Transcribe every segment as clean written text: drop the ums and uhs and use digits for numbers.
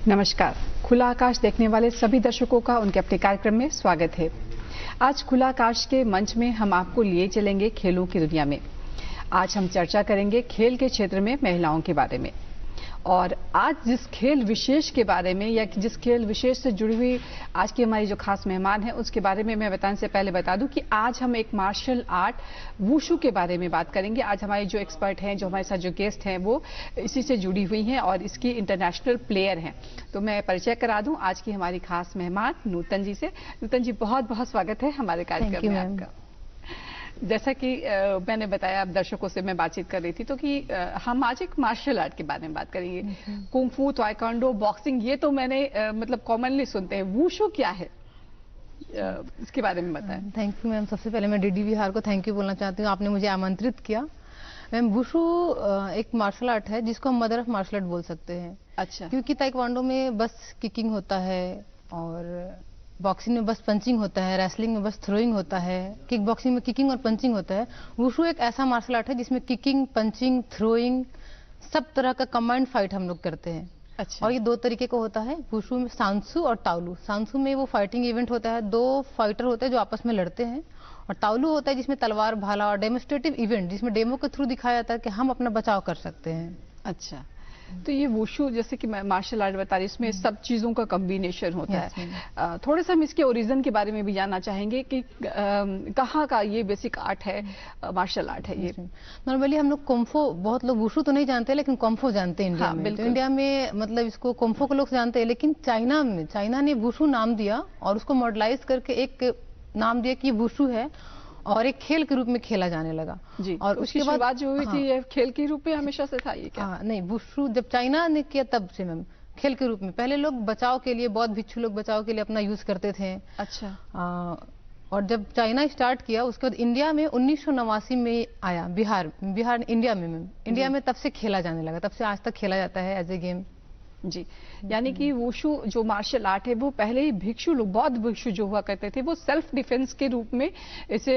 नमस्कार। खुला आकाश देखने वाले सभी दर्शकों का उनके अपने कार्यक्रम में स्वागत है। आज खुला आकाश के मंच में हम आपको लिए चलेंगे खेलों की दुनिया में। आज हम चर्चा करेंगे खेल के क्षेत्र में महिलाओं के बारे में। और आज जिस खेल विशेष के बारे में या जिस खेल विशेष से जुड़ी हुई आज की हमारी जो खास मेहमान है उसके बारे में मैं बताने से पहले बता दूं कि आज हम एक मार्शल आर्ट वुशु के बारे में बात करेंगे। आज हमारे जो एक्सपर्ट हैं, जो हमारे साथ जो गेस्ट हैं, वो इसी से जुड़ी हुई हैं और इसकी इंटरनेशनल प्लेयर हैं। तो मैं परिचय करा दूं आज की हमारी खास मेहमान नूतन जी से। नूतन जी, बहुत बहुत स्वागत है हमारे कार्यक्रम में आपका। जैसा कि मैंने बताया, अब दर्शकों से मैं बातचीत कर रही थी तो कि हम आज एक मार्शल आर्ट के बारे में बात करेंगे। कुंग फू, ताइक्वांडो, बॉक्सिंग, ये तो मैंने मतलब कॉमनली सुनते हैं। वुशु क्या है, इसके बारे में बताएं। Thank you ma'am. सबसे पहले मैं डीडी बिहार को थैंक यू बोलना चाहती हूँ, आपने मुझे आमंत्रित किया। मैम, वुशु एक मार्शल आर्ट है जिसको हम मदर ऑफ मार्शल आर्ट बोल सकते हैं। अच्छा। क्योंकि ताइक्वांडो में बस किकिंग होता है और बॉक्सिंग में बस पंचिंग होता है, रेसलिंग में बस थ्रोइंग होता है, किक बॉक्सिंग में किकिंग और पंचिंग होता है। वुशु एक ऐसा मार्शल आर्ट है जिसमें किकिंग, पंचिंग, थ्रोइंग, सब तरह का कंबाइंड फाइट हम लोग करते हैं। अच्छा। और ये दो तरीके का होता है वुशु में, सांसू और ताओलू। सांसू में वो फाइटिंग इवेंट होता है, दो फाइटर होते हैं जो आपस में लड़ते हैं। और ताओलू होता है जिसमें तलवार, भाला और डेमोस्ट्रेटिव इवेंट, जिसमें डेमो के थ्रू दिखाया जाता है कि हम अपना बचाव कर सकते हैं। अच्छा, तो ये वुशु जैसे कि मैं मार्शल आर्ट बता रही, इसमें सब चीजों का कॉम्बिनेशन होता है। थोड़ा सा हम इसके ओरिजिन के बारे में भी जानना चाहेंगे कि कहाँ का ये बेसिक आर्ट है, मार्शल आर्ट है ये। नॉर्मली हम लोग कोम्फो, बहुत लोग वुशु तो नहीं जानते लेकिन कोम्फो जानते हैं इंडिया में। तो इंडिया में मतलब इसको कोम्फो को लोग जानते हैं, लेकिन चाइना ने वुशु नाम दिया और उसको मॉडलाइज करके एक नाम दिया कि वुशु है और एक खेल के रूप में खेला जाने लगा जी। और उसकी शुरुआत जो हुई थी ये खेल के रूप में हमेशा से था ये क्या? नहीं, वुशु जब चाइना ने किया तब से मैम खेल के रूप में। पहले लोग बचाव के लिए, बौद्ध भिक्षु लोग बचाव के लिए अपना यूज करते थे। अच्छा। और जब चाइना स्टार्ट किया उसके बाद इंडिया में 1989 में आया। बिहार इंडिया में मैम, इंडिया में तब से खेला जाने लगा, तब से आज तक खेला जाता है एज ए गेम। जी, यानी कि वुशु जो मार्शल आर्ट है वो पहले ही भिक्षु लोग, बौद्ध भिक्षु जो हुआ करते थे, वो सेल्फ डिफेंस के रूप में इसे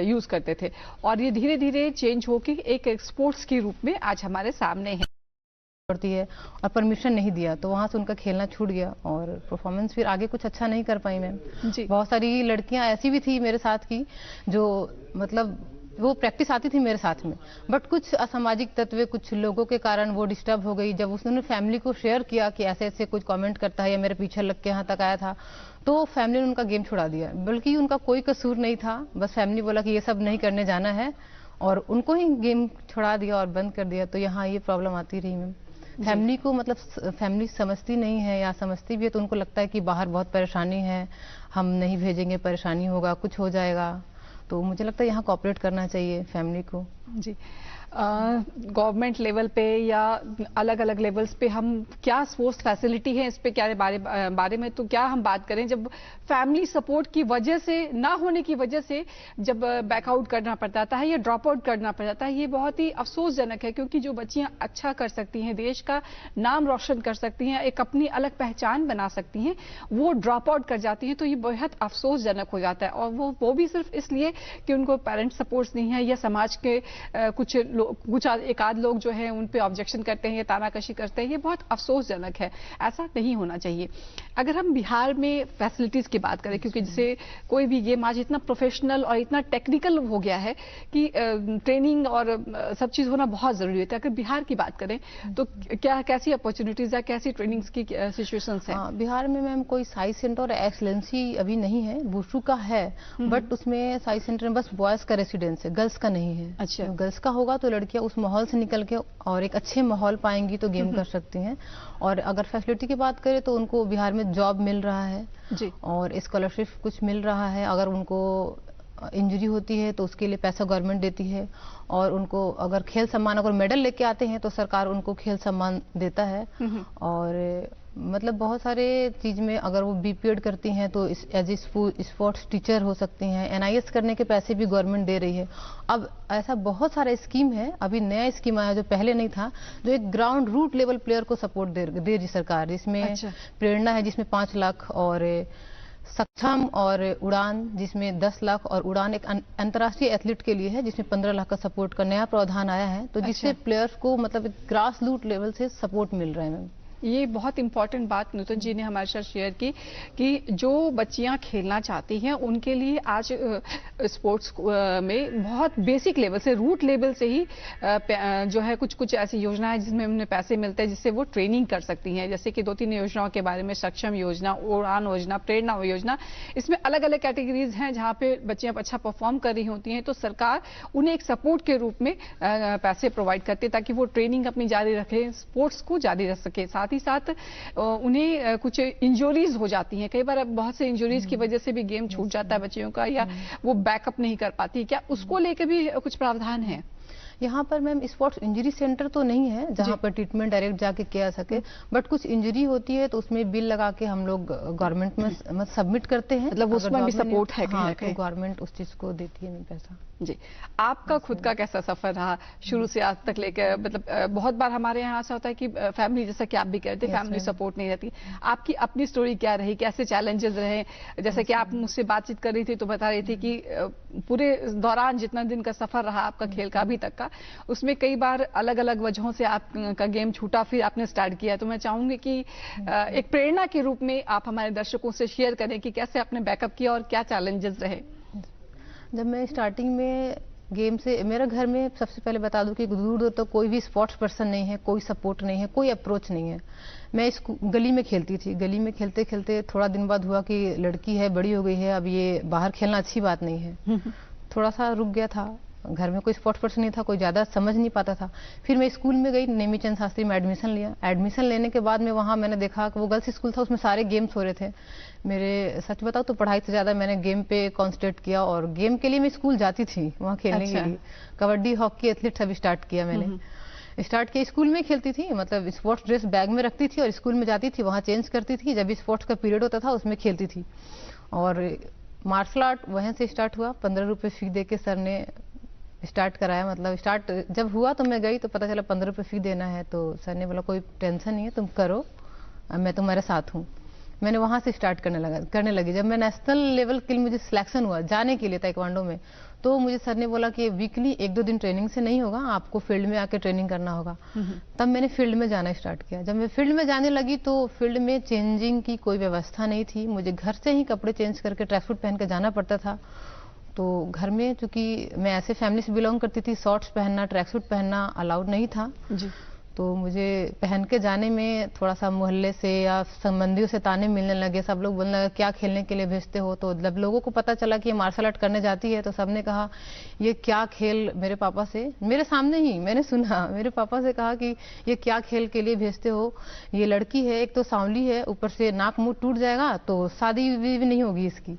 यूज करते थे और ये धीरे धीरे चेंज होके एक स्पोर्ट्स के रूप में आज हमारे सामने है पड़ती है। और परमिशन नहीं दिया तो वहां से उनका खेलना छूट गया और परफॉर्मेंस फिर आगे कुछ अच्छा नहीं कर पाई मैम। बहुत सारी लड़कियां ऐसी भी थी मेरे साथ की जो मतलब वो प्रैक्टिस आती थी मेरे साथ में, बट कुछ असामाजिक तत्व, कुछ लोगों के कारण वो डिस्टर्ब हो गई। जब उसने फैमिली को शेयर किया कि ऐसे ऐसे कुछ कमेंट करता है या मेरे पीछे लग के यहाँ तक आया था, तो फैमिली ने उनका गेम छुड़ा दिया। बल्कि उनका कोई कसूर नहीं था, बस फैमिली बोला कि ये सब नहीं करने जाना है और उनको ही गेम छुड़ा दिया और बंद कर दिया। तो यहाँ ये प्रॉब्लम आती रही मैम। फैमिली को मतलब फैमिली समझती नहीं है या समझती भी है तो उनको लगता है कि बाहर बहुत परेशानी है, हम नहीं भेजेंगे, परेशानी होगा, कुछ हो जाएगा। तो मुझे लगता है यहाँ कोऑपरेट करना चाहिए फैमिली को। जी। गवर्नमेंट लेवल पे या अलग अलग लेवल्स पे हम क्या स्पोर्ट्स फैसिलिटी है, इस पे क्या बारे में तो क्या हम बात करें, जब फैमिली सपोर्ट की वजह से, ना होने की वजह से जब बैकआउट करना पड़ जाता है या ड्रॉप आउट करना पड़ जाता है, ये बहुत ही अफसोसजनक है। क्योंकि जो बच्चियां अच्छा कर सकती हैं, देश का नाम रोशन कर सकती हैं, एक अपनी अलग पहचान बना सकती हैं, वो ड्रॉप आउट कर जाती हैं, तो ये बेहद अफसोसजनक हो जाता है। और वो भी सिर्फ इसलिए कि उनको पेरेंट सपोर्ट नहीं है या समाज के कुछ एक आध लोग जो है उन पे ऑब्जेक्शन करते हैं या तानाकशी करते हैं। ये बहुत अफसोसजनक है, ऐसा नहीं होना चाहिए। अगर हम बिहार में फैसिलिटीज की बात करें, क्योंकि जैसे कोई भी गेम आज इतना प्रोफेशनल और इतना टेक्निकल हो गया है कि ट्रेनिंग और सब चीज होना बहुत जरूरी होता है। अगर बिहार की बात करें तो क्या कैसी अपॉर्चुनिटीज है, कैसी ट्रेनिंग्स की सिचुएशंस है? बिहार में मैम कोई साई सेंटर और एक्सलेंसी अभी नहीं है। वुशु का है बट उसमें साई सेंटर में बस बॉयज का रेसिडेंस है, गर्ल्स का नहीं है। अच्छा। गर्ल्स का होगा तो लड़कियां उस माहौल से निकल के और एक अच्छे माहौल पाएंगी तो गेम कर सकती हैं। और अगर फैसिलिटी की बात करें तो उनको बिहार में जॉब मिल रहा है जी। और स्कॉलरशिप कुछ मिल रहा है। अगर उनको इंजरी होती है तो उसके लिए पैसा गवर्नमेंट देती है और उनको अगर खेल सम्मान, अगर मेडल लेके आते हैं तो सरकार उनको खेल सम्मान देता है। और मतलब बहुत सारे चीज में अगर वो बीपीएड करती हैं तो एज ए स्पोर्ट्स टीचर हो सकती हैं। एनआईएस करने के पैसे भी गवर्नमेंट दे रही है। अब ऐसा बहुत सारा स्कीम है, अभी नया स्कीम आया जो पहले नहीं था, जो एक ग्राउंड रूट लेवल प्लेयर को सपोर्ट दे रही सरकार, जिसमें प्रेरणा है जिसमें 5 लाख और सक्षम और उड़ान जिसमें 10 लाख और उड़ान एक अंतर्राष्ट्रीय एथलीट के लिए है जिसमें 15 लाख का सपोर्ट का नया प्रावधान आया है। तो जिससे प्लेयर्स को मतलब ग्रास रूट लेवल से सपोर्ट मिल रहा है मैम। ये बहुत इंपॉर्टेंट बात नूतन जी ने हमारे साथ शेयर की कि जो बच्चियां खेलना चाहती हैं उनके लिए आज स्पोर्ट्स में बहुत बेसिक लेवल से, रूट लेवल से ही जो है कुछ कुछ ऐसी योजना है जिसमें उन्हें पैसे मिलते हैं जिससे वो ट्रेनिंग कर सकती हैं। जैसे कि 2-3 योजनाओं के बारे में, सक्षम योजना, उड़ान योजना, प्रेरणा योजना, इसमें अलग अलग कैटेगरीज हैं जहां पे बच्चियां अच्छा परफॉर्म कर रही होती हैं तो सरकार उन्हें एक सपोर्ट के रूप में पैसे प्रोवाइड करती है ताकि वो ट्रेनिंग अपनी जारी रखें, स्पोर्ट्स को जारी रख सके। साथ ही साथ उन्हें कुछ इंजरीज हो जाती हैं, कई बार बहुत से इंजरीज की वजह से भी गेम छूट जाता है बच्चियों का, या वो बैकअप नहीं कर पाती। क्या उसको लेकर भी कुछ प्रावधान है? यहाँ पर मैम स्पोर्ट्स इंजरी सेंटर तो नहीं है जहाँ पर ट्रीटमेंट डायरेक्ट जाके किया सके, बट कुछ इंजरी होती है तो उसमें बिल लगा के हम लोग गवर्नमेंट में सबमिट करते हैं। मतलब उसमें भी सपोर्ट है? हाँ, तो गवर्नमेंट उस चीज को देती है पैसा। जी, आपका खुद का कैसा सफर रहा शुरू से आज तक लेकर? मतलब बहुत बार हमारे यहाँ ऐसा होता है कि फैमिली, जैसा कि आप भी कहते हैं, फैमिली सपोर्ट नहीं रहती। आपकी अपनी स्टोरी क्या रही, कैसे चैलेंजेस रहे? जैसे कि आप मुझसे बातचीत कर रही थी तो बता रही थी कि पूरे दौरान जितना दिन का सफर रहा आपका खेल का अभी तक का, उसमें कई बार अलग अलग वजहों से आपका गेम छूटा, फिर आपने स्टार्ट किया। तो मैं चाहूंगी कि एक प्रेरणा के रूप में आप हमारे दर्शकों से शेयर करें कि कैसे आपने बैकअप किया और क्या चैलेंजेस रहे। जब मैं स्टार्टिंग में गेम से, मेरा घर में सबसे पहले बता दूं कि दूर दूर तक कोई भी स्पोर्ट्स पर्सन नहीं है, कोई सपोर्ट नहीं है, कोई अप्रोच नहीं है। मैं इस गली में खेलती थी, गली में खेलते खेलते थोड़ा दिन बाद हुआ कि लड़की है, बड़ी हो गई है, अब ये बाहर खेलना अच्छी बात नहीं है। थोड़ा सा रुक गया था, घर में कोई स्पोर्ट्स पर्सन नहीं था, कोई ज्यादा समझ नहीं पाता था। फिर मैं स्कूल में गई, नेमीचंद शास्त्री में एडमिशन लिया। एडमिशन लेने के बाद में वहां मैंने देखा कि वो गर्ल्स स्कूल था, उसमें सारे गेम्स हो रहे थे। मेरे सच बताओ तो पढ़ाई से ज्यादा मैंने गेम पे कॉन्सेंट्रेट किया और गेम के लिए मैं स्कूल जाती थी वहाँ खेलने के लिए। कबड्डी, हॉकी, एथलीट सब स्टार्ट किया मैंने। स्टार्ट किया, स्कूल में खेलती थी, मतलब स्पोर्ट्स ड्रेस बैग में रखती थी और स्कूल में जाती थी, वहाँ चेंज करती थी। जब स्पोर्ट्स का पीरियड होता था उसमें खेलती थी। और मार्शल आर्ट वहीं से स्टार्ट हुआ। 15 रुपए फी दे के सर ने स्टार्ट कराया। मतलब स्टार्ट जब हुआ तो मैं गई तो पता चला 15 रुपए फी देना है, तो सर ने बोला कोई टेंशन नहीं है, तुम करो, मैं तुम्हारे साथ हूँ। मैंने वहां से स्टार्ट करने लगी। जब मैं नेशनल लेवल के लिए मुझे सिलेक्शन हुआ जाने के लिए ताइक्वांडो में, तो मुझे सर ने बोला कि वीकली 1-2 दिन ट्रेनिंग से नहीं होगा, आपको फील्ड में आके ट्रेनिंग करना होगा। तब मैंने फील्ड में जाना स्टार्ट किया। जब मैं फील्ड में जाने लगी तो फील्ड में चेंजिंग की कोई व्यवस्था नहीं थी, मुझे घर से ही कपड़े चेंज करके ट्रैक सूट पहन के जाना पड़ता था। तो घर में चूंकि मैं ऐसे फैमिली से बिलोंग करती थी, शॉर्ट्स पहनना, ट्रैक सूट पहनना अलाउड नहीं था जी। तो मुझे पहन के जाने में थोड़ा सा मोहल्ले से या संबंधियों से ताने मिलने लगे। सब लोग बोलने लगे क्या खेलने के लिए भेजते हो? तो जब लोगों को पता चला कि ये मार्शल आर्ट करने जाती है तो सबने कहा ये क्या खेल, मेरे पापा से, मेरे सामने ही मैंने सुना, मेरे पापा से कहा कि ये क्या खेल के लिए भेजते हो? ये लड़की है, एक तो सांवली है, ऊपर से नाक मुंह टूट जाएगा तो शादी भी नहीं होगी इसकी।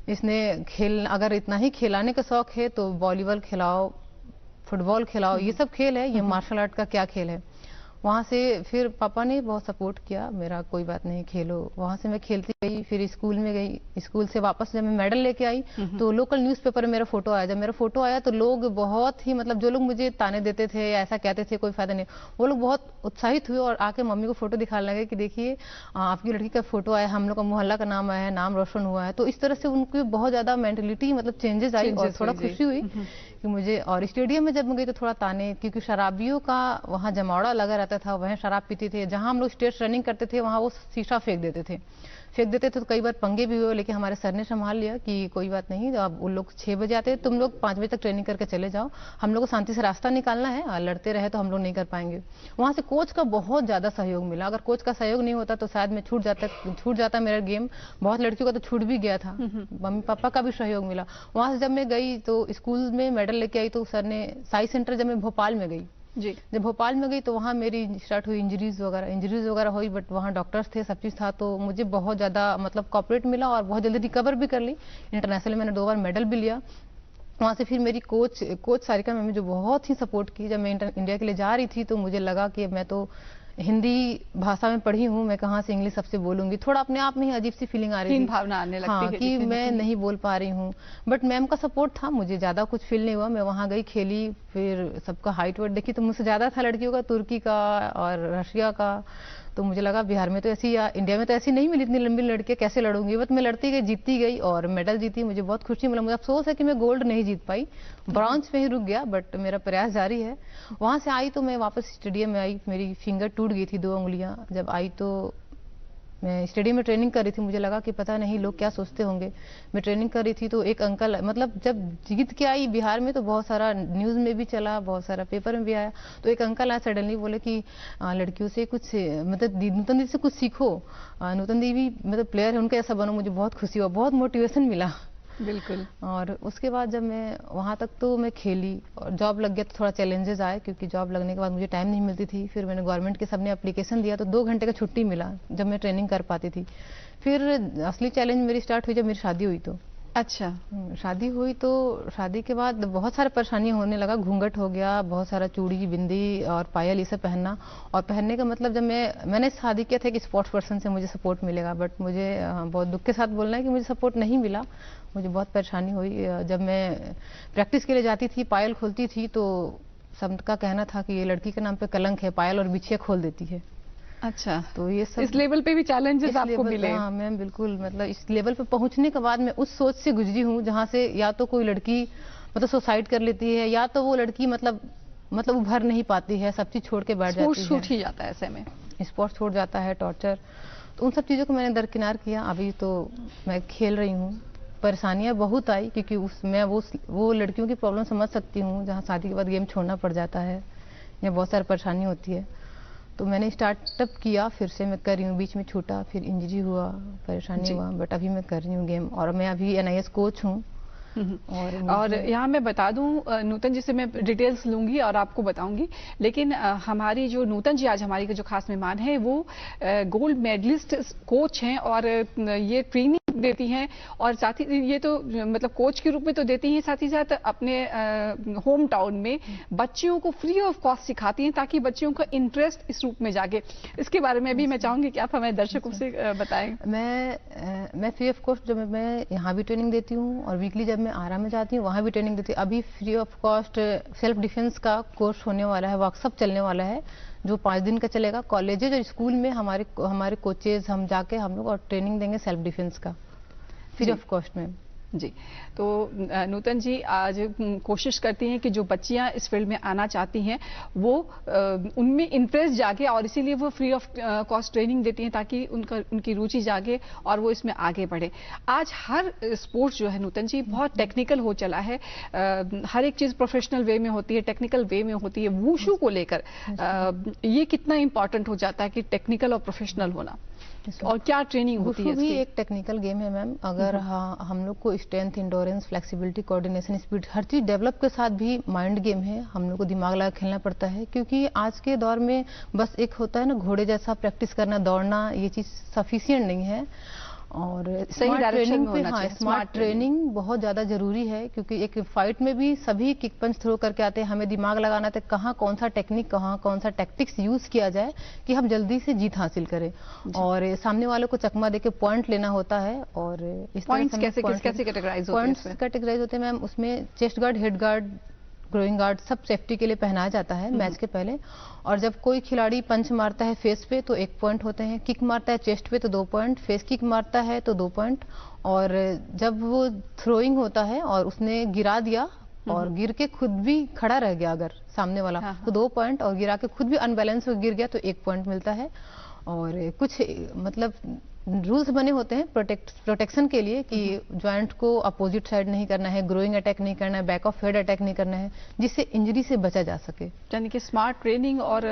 इसने खेल, अगर इतना ही खिलाने का शौक है तो वॉलीबॉल खिलाओ, फुटबॉल खिलाओ, ये सब खेल है, ये मार्शल आर्ट का क्या खेल है? वहां से फिर पापा ने बहुत सपोर्ट किया मेरा, कोई बात नहीं खेलो। वहां से मैं खेलती गई, फिर स्कूल में गई। स्कूल से वापस जब मैं मेडल लेके आई तो लोकल न्यूज़पेपर में मेरा फोटो आया। जब मेरा फोटो आया तो लोग बहुत ही, मतलब जो लोग मुझे ताने देते थे, ऐसा कहते थे कोई फायदा नहीं, वो लोग बहुत उत्साहित हुए और आके मम्मी को फोटो दिखाने लगे कि देखिए आपकी लड़की का फोटो आया, हम लोग का मोहल्ला का नाम आया है, नाम रोशन हुआ है। तो इस तरह से उनकी बहुत ज्यादा मेंटेलिटी, मतलब चेंजेस आई और थोड़ा खुशी हुई कि मुझे। और स्टेडियम में जब मैं गई तो थोड़ा ताने, क्योंकि शराबियों का वहाँ जमावड़ा लगा रहता था, वह शराब पीते थे। जहां हम लोग स्टेज रनिंग करते थे वहां वो शीशा फेंक देते थे तो कई बार पंगे भी हुए, लेकिन हमारे सर ने संभाल लिया कि कोई बात नहीं, अब उन लोग 6 बजे आते, तुम लोग 5 बजे तक ट्रेनिंग करके चले जाओ, हम लोग को शांति से रास्ता निकालना है, और लड़ते रहे तो हम लोग नहीं कर पाएंगे। वहां से कोच का बहुत ज्यादा सहयोग मिला। अगर कोच का सहयोग नहीं होता तो शायद मैं छूट जाता मेरा गेम। बहुत लड़कियों का तो छूट भी गया था। मम्मी पापा का भी सहयोग मिला। वहां से जब मैं गई तो स्कूल में मेडल लेके आई तो सर ने साई सेंटर, जब मैं भोपाल में गई जी, जब भोपाल में गई तो वहाँ मेरी स्टार्ट हुई इंजरीज वगैरह हुई, बट वहाँ डॉक्टर्स थे, सब चीज़ था, तो मुझे बहुत ज़्यादा मतलब कॉपरेट मिला और बहुत जल्दी रिकवर भी कर ली। इंटरनेशनल मैंने 2 बार मेडल भी लिया। वहाँ से फिर मेरी कोच सारिका मैम, जो बहुत ही सपोर्ट की। जब मैं इंडिया के लिए जा रही थी तो मुझे लगा कि मैं तो हिंदी भाषा में पढ़ी हूँ, मैं कहाँ से इंग्लिश सबसे बोलूंगी। थोड़ा अपने आप में ही अजीब सी फीलिंग आ रही थी, भावना आने लगती हाँ, कि मैं नहीं बोल पा रही हूँ। बट मैम का सपोर्ट था, मुझे ज्यादा कुछ फील नहीं हुआ। मैं वहाँ गई, खेली, फिर सबका हाइट वेट देखी तो मुझसे ज़्यादा था लड़कियों का, तुर्की का और रशिया का। तो मुझे लगा बिहार में तो ऐसी या इंडिया में तो ऐसी नहीं मिली इतनी लंबी लड़कियां, कैसे लड़ूंगी। बट मैं लड़ती गई, जीतती गई और मेडल जीती। मुझे बहुत खुशी मिला। मुझे अफसोस है कि मैं गोल्ड नहीं जीत पाई, ब्रॉन्ज में ही रुक गया, बट मेरा प्रयास जारी है। वहां से आई तो मैं वापस स्टेडियम में आई, मेरी फिंगर टूट गई थी, 2 उंगलियां। जब आई तो मैं स्टेडियम में ट्रेनिंग कर रही थी, मुझे लगा कि पता नहीं लोग क्या सोचते होंगे। मैं ट्रेनिंग कर रही थी तो एक अंकल, मतलब जब जीत के आई बिहार में तो बहुत सारा न्यूज़ में भी चला, बहुत सारा पेपर में भी आया। तो एक अंकल आए सडनली, बोले कि लड़कियों से कुछ मतलब नूतन दी से कुछ सीखो, नूतन दी भी मतलब प्लेयर है, उनका ऐसा बनो। मुझे बहुत खुशी हुआ, बहुत मोटिवेशन मिला। बिल्कुल। और उसके बाद जब मैं वहाँ तक तो मैं खेली और जॉब लग गया तो थोड़ा चैलेंजेस आए, क्योंकि जॉब लगने के बाद मुझे टाइम नहीं मिलती थी। फिर मैंने गवर्नमेंट के सबने एप्लीकेशन दिया तो 2 घंटे का छुट्टी मिला जब मैं ट्रेनिंग कर पाती थी। फिर असली चैलेंज मेरी स्टार्ट हुई जब मेरी शादी हुई तो। अच्छा। शादी हुई तो शादी के बाद बहुत सारे परेशानियां होने लगा। घूंघट हो गया, बहुत सारा चूड़ी, बिंदी और पायल ये सब पहनना। और पहनने का मतलब जब मैंने शादी किया था कि स्पोर्ट्स पर्सन से मुझे सपोर्ट मिलेगा, बट मुझे बहुत दुख के साथ बोलना है कि मुझे सपोर्ट नहीं मिला। मुझे बहुत परेशानी हुई। जब मैं प्रैक्टिस के लिए जाती थी, पायल खोलती थी तो सबका कहना था कि ये लड़की के नाम पे कलंक है, पायल और बिछिया खोल देती है। अच्छा, तो ये सब इस लेवल पे भी चैलेंजेस आपको मिले? हाँ मैम, बिल्कुल। मतलब इस लेवल पे पहुंचने के बाद मैं उस सोच से गुजरी हूँ जहाँ से या तो कोई लड़की मतलब सुसाइड कर लेती है, या तो वो लड़की मतलब उभर नहीं पाती है, सब चीज छोड़ के बैठ जाती है, छूट ही जाता है ऐसे में, स्पोर्ट्स छोड़ जाता है, टॉर्चर। तो उन सब चीज़ों को मैंने दरकिनार किया। अभी तो मैं खेल रही हूँ। परेशानियां बहुत आई क्योंकि मैं वो लड़कियों की प्रॉब्लम समझ सकती हूँ जहाँ शादी के बाद गेम छोड़ना पड़ जाता है या बहुत सारी परेशानी होती है। तो मैंने स्टार्टअप किया, फिर से मैं कर रही हूँ। बीच में छूटा, फिर इंजरी हुआ, परेशानी हुआ, बट अभी मैं कर रही हूँ गेम। और मैं अभी NIS कोच हूँ। और यहाँ मैं बता दूं, नूतन जी से मैं डिटेल्स लूंगी और आपको बताऊंगी, लेकिन हमारी जो नूतन जी आज हमारी जो खास मेहमान हैं वो गोल्ड मेडलिस्ट कोच हैं और ये ट्रेनिंग देती हैं। और साथ ही ये तो मतलब कोच के रूप में तो देती हैं, साथ ही साथ अपने होम टाउन में बच्चियों को फ्री ऑफ कॉस्ट सिखाती हैं ताकि बच्चियों का इंटरेस्ट इस रूप में जागे। इसके बारे में भी मैं चाहूंगी कि आप हमें दर्शकों से बताएं। मैं फ्री ऑफ कॉस्ट जब मैं यहाँ भी ट्रेनिंग देती हूँ और वीकली जब मैं आरा में जाती हूँ वहाँ भी ट्रेनिंग देती हूँ। अभी free of cost self defence का कोर्स होने वाला है, वर्कशॉप चलने वाला है जो 5 दिन का चलेगा। कॉलेजेज और स्कूल में हमारे कोचेज हम जाके हम लोग और ट्रेनिंग देंगे सेल्फ डिफेंस का फ्री ऑफ कॉस्ट में। जी, तो नूतन जी आज कोशिश करती हैं कि जो बच्चियां इस फील्ड में आना चाहती हैं वो उनमें इंटरेस्ट जागे और इसीलिए वो फ्री ऑफ कॉस्ट ट्रेनिंग देती हैं ताकि उनकी रुचि जागे और वो इसमें आगे बढ़े। आज हर स्पोर्ट्स जो है नूतन जी बहुत टेक्निकल हो चला है, हर एक चीज़ प्रोफेशनल वे में होती है, टेक्निकल वे में होती है। वुशु को लेकर ये कितना इंपॉर्टेंट हो जाता है कि टेक्निकल और प्रोफेशनल होना, और क्या ट्रेनिंग होती है? भी एक टेक्निकल गेम है मैम। अगर हम लोग को strength, endurance, flexibility, coordination, speed हर चीज डेवलप के साथ भी माइंड गेम है। हम लोग को दिमाग लगा खेलना पड़ता है क्योंकि आज के दौर में बस एक होता है ना घोड़े जैसा प्रैक्टिस करना, दौड़ना, ये चीज सफिशिएंट नहीं है। और सही डायरेक्शन पे स्मार्ट ट्रेनिंग बहुत ज्यादा जरूरी है क्योंकि एक फाइट में भी सभी किक पंच थ्रो करके आते हैं। हमें दिमाग लगाना था कहाँ कौन सा टेक्निक, कहाँ कौन सा टैक्टिक्स यूज किया जाए कि हम जल्दी से जीत हासिल करें और सामने वालों को चकमा देके पॉइंट लेना होता है। और इस पॉइंट्स कैसे कैटेगराइज होते हैं? पॉइंट्स कैटेगराइज होते हैं मैम, उसमें chest guard, head guard, growing guard सब सेफ्टी के लिए पहनाया जाता है मैच के पहले। और जब कोई खिलाड़ी पंच मारता है फेस पे तो 1 पॉइंट होते हैं, किक मारता है चेस्ट पे तो 2 पॉइंट, फेस किक मारता है तो 2 पॉइंट, और जब वो थ्रोइंग होता है और उसने गिरा दिया और गिर के खुद भी खड़ा रह गया अगर सामने वाला तो 2 पॉइंट, और गिरा के खुद भी अनबैलेंस हो गिर गया तो 1 पॉइंट मिलता है। और कुछ मतलब रूल्स बने होते हैं प्रोटेक्शन के लिए कि जॉइंट को अपोजिट साइड नहीं करना है, ग्रोइंग अटैक नहीं करना है, बैक ऑफ हेड अटैक नहीं करना है, जिससे इंजरी से बचा जा सके। यानी कि स्मार्ट ट्रेनिंग और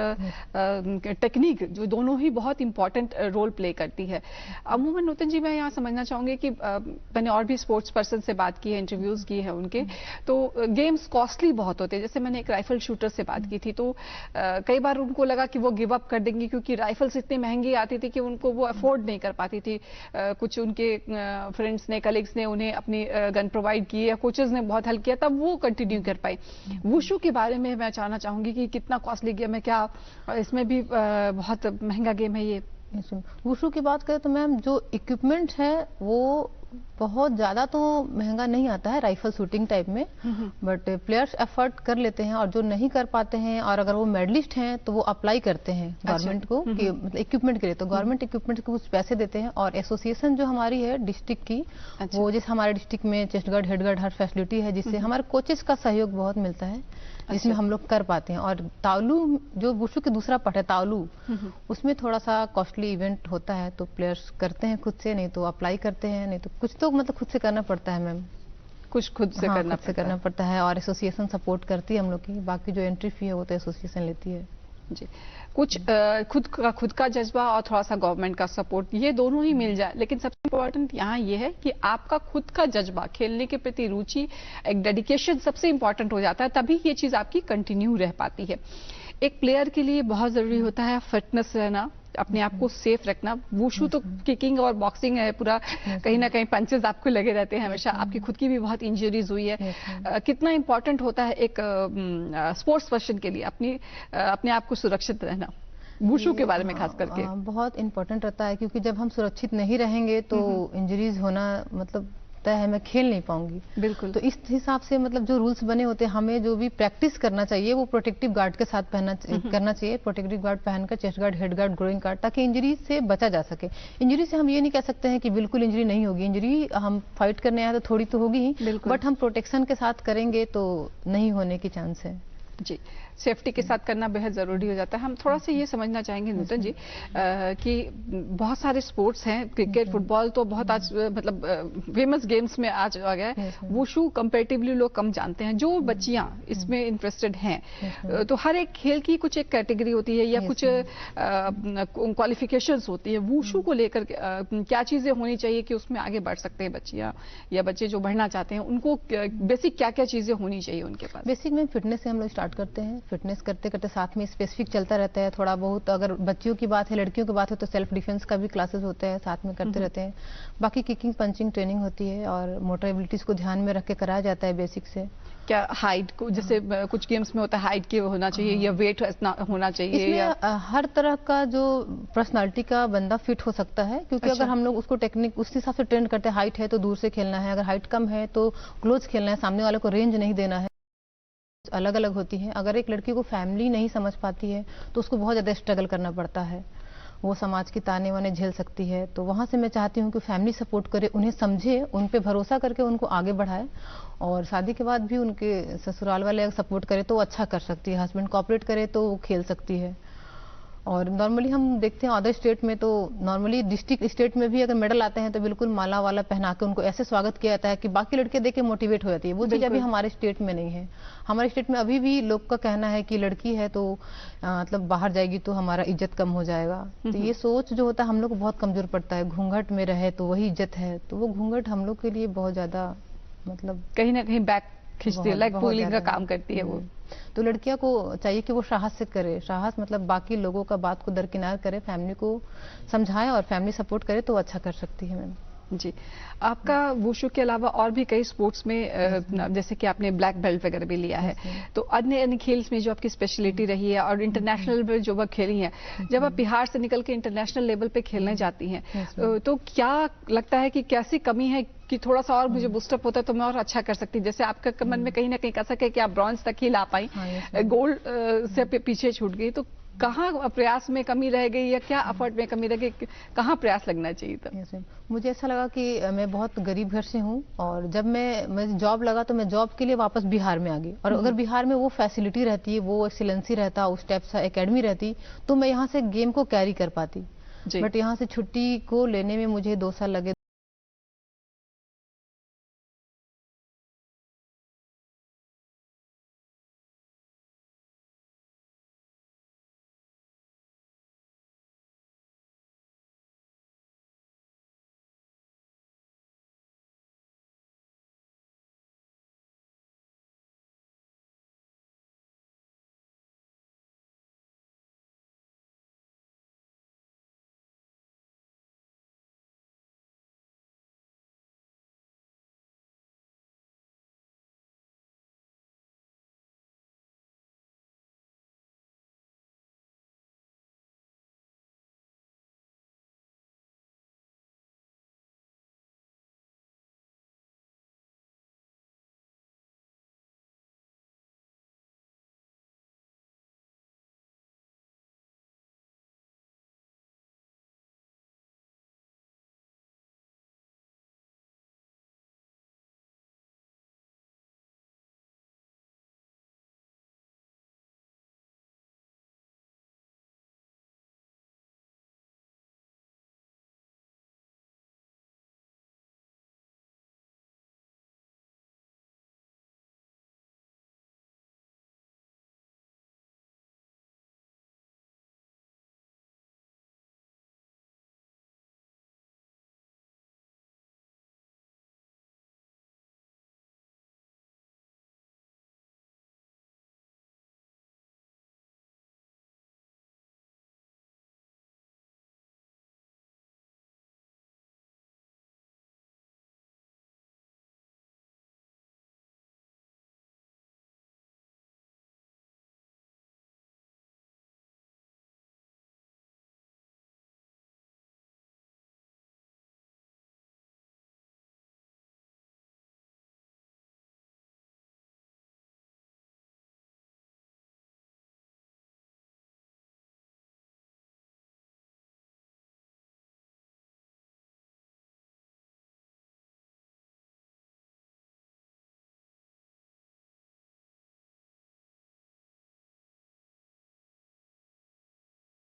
टेक्निक जो दोनों ही बहुत इंपॉर्टेंट रोल प्ले करती है। अमूमन नूतन जी मैं यहाँ समझना चाहूंगी कि मैंने और भी स्पोर्ट्स पर्सन से बात की है, इंटरव्यूज की है उनके, तो गेम्स कॉस्टली बहुत होते हैं। जैसे मैंने एक राइफल शूटर से बात की थी तो कई बार उनको लगा कि वो गिव अप कर देंगे क्योंकि राइफल्स इतनी महंगी आती थी कि उनको वो अफोर्ड नहीं कर पाती थी। कुछ उनके फ्रेंड्स ने, कलीग्स ने उन्हें अपनी गन प्रोवाइड की या कोचेस ने बहुत हेल्प किया, तब वो कंटिन्यू कर पाई। वुशु के बारे में मैं जानना चाहूंगी कि कितना कॉस्टली गेम है, क्या इसमें भी बहुत महंगा गेम है ये? वुशु की बात करें तो मैम जो इक्विपमेंट है वो बहुत ज्यादा तो महंगा नहीं आता है राइफल शूटिंग टाइप में, बट प्लेयर्स एफर्ट कर लेते हैं, और जो नहीं कर पाते हैं और अगर वो मेडलिस्ट हैं तो वो अप्लाई करते हैं गवर्नमेंट को कि मतलब इक्विपमेंट के लिए, तो गवर्नमेंट इक्विपमेंट को कुछ पैसे देते हैं, और एसोसिएशन जो हमारी है डिस्ट्रिक्ट की, वो जैसे हमारे डिस्ट्रिक्ट में चेस्ट गार्ड, हेड गार्ड हर फैसिलिटी है, जिससे हमारे कोचेस का सहयोग बहुत मिलता है, जिसमें हम लोग कर पाते हैं। और तावलू जो वुशु की दूसरा पार्ट है तावलू, उसमें थोड़ा सा कॉस्टली इवेंट होता है, तो प्लेयर्स करते हैं खुद से, नहीं तो अप्लाई करते हैं, नहीं तो कुछ तो मतलब खुद से करना पड़ता है मैम, कुछ खुद से करना पड़ता है, और एसोसिएशन सपोर्ट करती है हम लोग की, बाकी जो एंट्री फी है वो तो एसोसिएशन लेती है जी। कुछ खुद का जज्बा और थोड़ा सा गवर्नमेंट का सपोर्ट, ये दोनों ही मिल जाए, लेकिन सबसे इम्पोर्टेंट यहाँ ये है कि आपका खुद का जज्बा, खेलने के प्रति रुचि, एक डेडिकेशन सबसे इम्पोर्टेंट हो जाता है, तभी ये चीज आपकी कंटिन्यू रह पाती है। एक प्लेयर के लिए बहुत जरूरी होता है फिटनेस रहना, अपने आप को सेफ रखना। वुशु तो किकिंग और बॉक्सिंग है पूरा, कहीं ना कहीं पंचेस आपको लगे रहते हैं हमेशा, आपकी खुद की भी बहुत इंजरीज हुई है। कितना इंपॉर्टेंट होता है एक स्पोर्ट्स पर्सन के लिए अपने आप को सुरक्षित रहना, वुशु के बारे में खास करके बहुत इंपॉर्टेंट रहता है, क्योंकि जब हम सुरक्षित नहीं रहेंगे तो इंजरीज होना मतलब तय है, मैं खेल नहीं पाऊंगी। बिल्कुल। तो इस हिसाब से मतलब जो रूल्स बने होते हैं, हमें जो भी प्रैक्टिस करना चाहिए वो प्रोटेक्टिव गार्ड के साथ करना चाहिए, प्रोटेक्टिव गार्ड पहनकर, chest guard, head guard, growing guard, ताकि इंजरी से बचा जा सके। इंजरी से हम ये नहीं कह सकते हैं कि बिल्कुल इंजरी नहीं होगी, इंजरी हम फाइट करने आए तो थोड़ी तो होगी ही, बट हम प्रोटेक्शन के साथ करेंगे तो नहीं होने की चांस है जी। सेफ्टी के साथ करना बेहद जरूरी हो जाता है। हम थोड़ा सा ये समझना चाहेंगे नूतन जी कि बहुत सारे स्पोर्ट्स हैं, क्रिकेट, फुटबॉल तो बहुत आज मतलब फेमस गेम्स में आज आ गया है, वुशु कंपैरेटिवली लोग कम जानते हैं। जो बच्चियां इसमें इंटरेस्टेड हैं, तो हर एक खेल की कुछ एक कैटेगरी होती है या कुछ क्वालिफिकेशंस होती है, वुशु को लेकर क्या चीजें होनी चाहिए कि उसमें आगे बढ़ सकते हैं बच्चियां या बच्चे जो बढ़ना चाहते हैं, उनको बेसिक क्या क्या चीजें होनी चाहिए उनके पास? बेसिक में फिटनेस से हम लोग स्टार्ट करते हैं, फिटनेस करते करते साथ में स्पेसिफिक चलता रहता है थोड़ा बहुत। अगर बच्चियों की बात है, लड़कियों की बात है, तो सेल्फ डिफेंस का भी क्लासेस होते हैं, साथ में करते रहते हैं। बाकी किकिंग, पंचिंग ट्रेनिंग होती है, और मोटर एबिलिटीज को ध्यान में रख के कराया जाता है बेसिक से। क्या हाइट को, जैसे कुछ गेम्स में होता है हाइट के होना चाहिए या वेट होना चाहिए? इसमें या हर तरह का जो पर्सनालिटी का बंदा फिट हो सकता है, क्योंकि अगर हम लोग उसको टेक्निक उस हिसाब से ट्रेन करते हैं, हाइट है तो दूर से खेलना है, अगर हाइट कम है तो क्लोज खेलना है, सामने वाले को रेंज नहीं देना है, अलग अलग होती है। अगर एक लड़की को फैमिली नहीं समझ पाती है तो उसको बहुत ज़्यादा स्ट्रगल करना पड़ता है, वो समाज की ताने वाने झेल सकती है। तो वहाँ से मैं चाहती हूँ कि फैमिली सपोर्ट करे, उन्हें समझे, उन पे भरोसा करके उनको आगे बढ़ाए, और शादी के बाद भी उनके ससुराल वाले अगर सपोर्ट करे तो वो अच्छा कर सकती है, हस्बैंड कोऑपरेट करे तो वो खेल सकती है। और नॉर्मली हम देखते हैं अदर स्टेट में, तो नॉर्मली डिस्ट्रिक्ट स्टेट में भी अगर मेडल आते हैं तो बिल्कुल माला वाला पहना के उनको ऐसे स्वागत किया जाता है कि बाकी लड़के देख के मोटिवेट हो जाती है। वो चीज़ अभी हमारे स्टेट में नहीं है। हमारे स्टेट में अभी भी लोग का कहना है कि लड़की है तो मतलब बाहर जाएगी तो हमारा इज्जत कम हो जाएगा। तो ये सोच जो होता है हम लोग को बहुत कमजोर पड़ता है, घूंघट में रहे तो वही इज्जत है, तो वो घूंघट हम लोग के लिए बहुत ज्यादा मतलब कहीं ना कहीं बैक खींचती है, लाइक पुलिंग का काम करती है वो। तो लड़कियों को चाहिए कि वो साहस से करे, साहस मतलब बाकी लोगों का बात को दरकिनार करे, फैमिली को समझाए और फैमिली सपोर्ट करे तो अच्छा कर सकती है मैम। जी, आपका वुशु के अलावा और भी कई स्पोर्ट्स में जैसे कि आपने ब्लैक बेल्ट वगैरह भी लिया है, तो अन्य अन्य खेल में जो आपकी स्पेशलिटी रही है और इंटरनेशनल में जो आप खेली हैं, जब आप बिहार से निकल के इंटरनेशनल लेवल पे खेलने जाती हैं, तो क्या लगता है कि कैसी कमी है कि थोड़ा सा और मुझे बूस्टअप होता तो मैं और अच्छा कर सकती? जैसे आपका मन में कहीं ना कहीं कैसा है कि आप ब्रॉन्ज तक ही ला पाई, गोल्ड से पीछे छूट गई, तो कहाँ प्रयास में कमी रह गई या क्या एफर्ट में कमी रह गई, कहाँ प्रयास लगना चाहिए था? मुझे ऐसा लगा कि मैं बहुत गरीब घर से हूँ, और जब मैं जॉब लगा तो मैं जॉब के लिए वापस बिहार में आ गई, और अगर बिहार में वो फैसिलिटी रहती, वो एक्सीलेंसी रहता, उस टाइप सा एकेडमी रहती, तो मैं यहाँ से गेम को कैरी कर पाती। बट यहाँ से छुट्टी को लेने में मुझे 2 साल लगे।